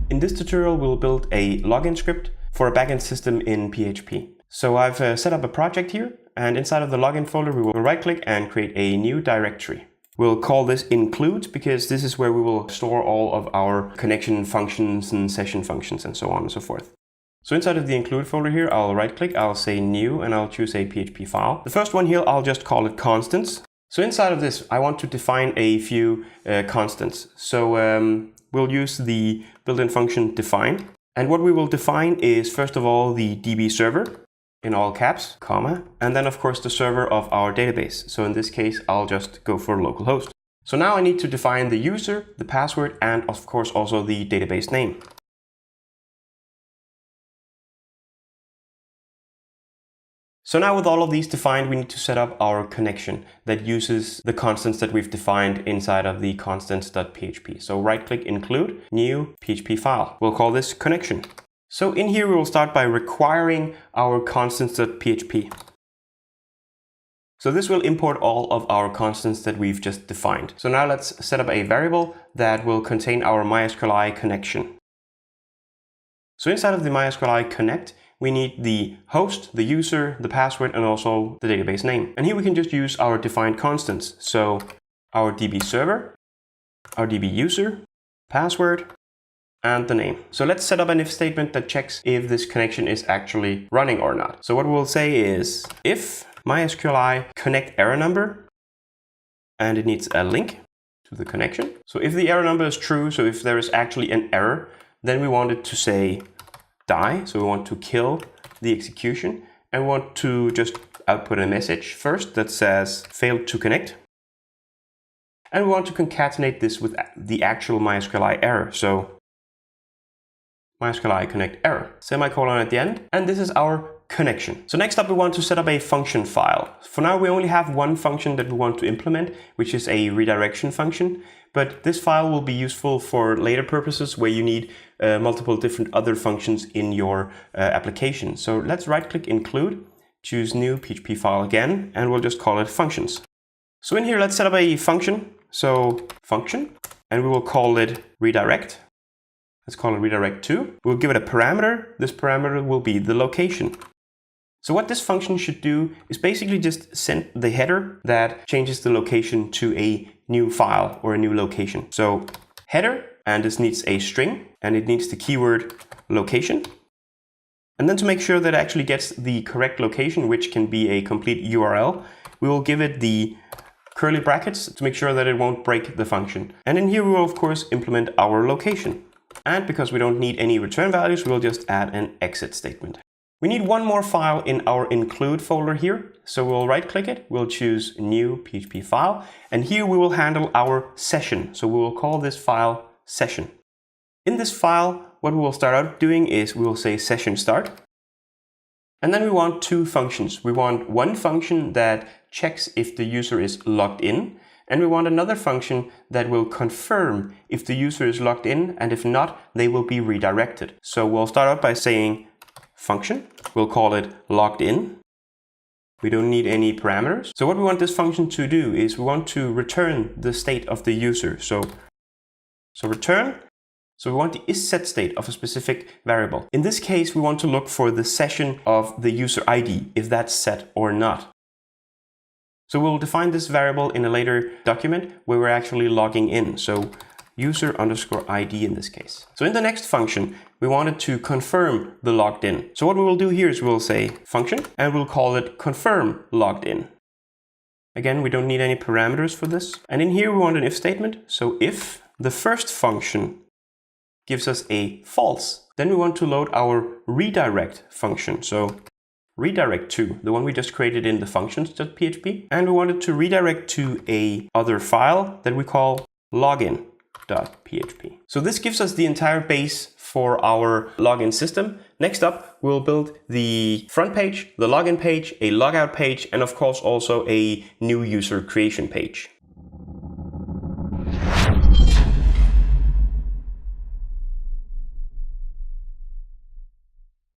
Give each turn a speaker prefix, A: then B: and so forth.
A: In this tutorial, we'll build a login script for a backend system in PHP. So I've set up a project here, and inside of the login folder, we will right-click and create a new directory. We'll call this include because this is where we will store all of our connection functions and session functions and so on and so forth. So inside of the include folder here, I'll right-click, I'll say new, and I'll choose a PHP file. The first one here, I'll just call it constants. So inside of this, I want to define a few constants. So we'll use the built-in function define. And what we will define is, first of all, the DB server in all caps, comma, and then of course the server of our database. So in this case, I'll just go for localhost. So now I need to define the user, the password, and of course also the database name. So now with all of these defined, we need to set up our connection that uses the constants that we've defined inside of the constants.php. So right-click include, new PHP file. We'll call this connection. So in here, we will start by requiring our constants.php. So this will import all of our constants that we've just defined. So now let's set up a variable that will contain our MySQLi connection. So inside of the MySQLi connect, we need the host, the user, the password, and also the database name. And here we can just use our defined constants. So our DB server, our DB user, password, and the name. So let's set up an if statement that checks if this connection is actually running or not. So what we'll say is if MySQLi connect error number, and it needs a link to the connection. So if the error number is true, so if there is actually an error, then we want it to say die. So we want to kill the execution, and we want to just output a message first that says failed to connect. And we want to concatenate this with the actual MySQLi error. So MySQLi connect error, semicolon at the end, and this is our connection. So next up, we want to set up a function file. For now, we only have one function that we want to implement, which is a redirection function. But this file will be useful for later purposes where you need multiple different other functions in your application. So let's right-click include, choose new PHP file again, and we'll just call it functions. So in here, let's set up a function. So function, and we will call it redirect. Let's call it redirect2. We'll give it a parameter. This parameter will be the location. So what this function should do is basically just send the header that changes the location to a new file or a new location. So header, and this needs a string, and it needs the keyword location. And then to make sure that it actually gets the correct location, which can be a complete URL, we will give it the curly brackets to make sure that it won't break the function. And in here, we will of course implement our location. And because we don't need any return values, we'll just add an exit statement. We need one more file in our include folder here. So we'll right-click it, we'll choose new PHP file, and here we will handle our session. So we will call this file session. In this file, what we will start out doing is we will say session start. And then we want two functions. We want one function that checks if the user is logged in, and we want another function that will confirm if the user is logged in, and if not, they will be redirected. So we'll start out by saying function. We'll call it logged in. We don't need any parameters. So what we want this function to do is we want to return the state of the user. So return. So we want the isSetState of a specific variable. In this case, we want to look for the session of the user ID, if that's set or not. So we'll define this variable in a later document where we're actually logging in. So user_ID in this case. So in the next function, we wanted to confirm the logged in. So what we will do here is we'll say function, and we'll call it confirm logged in. Again, we don't need any parameters for this. And in here, we want an if statement. So if the first function gives us a false, then we want to load our redirect function. So redirect2, the one we just created in the functions.php, and we wanted to redirect to a other file that we call login.php. So this gives us the entire base for our login system. Next up, we'll build the front page, the login page, a logout page, and of course also a new user creation page.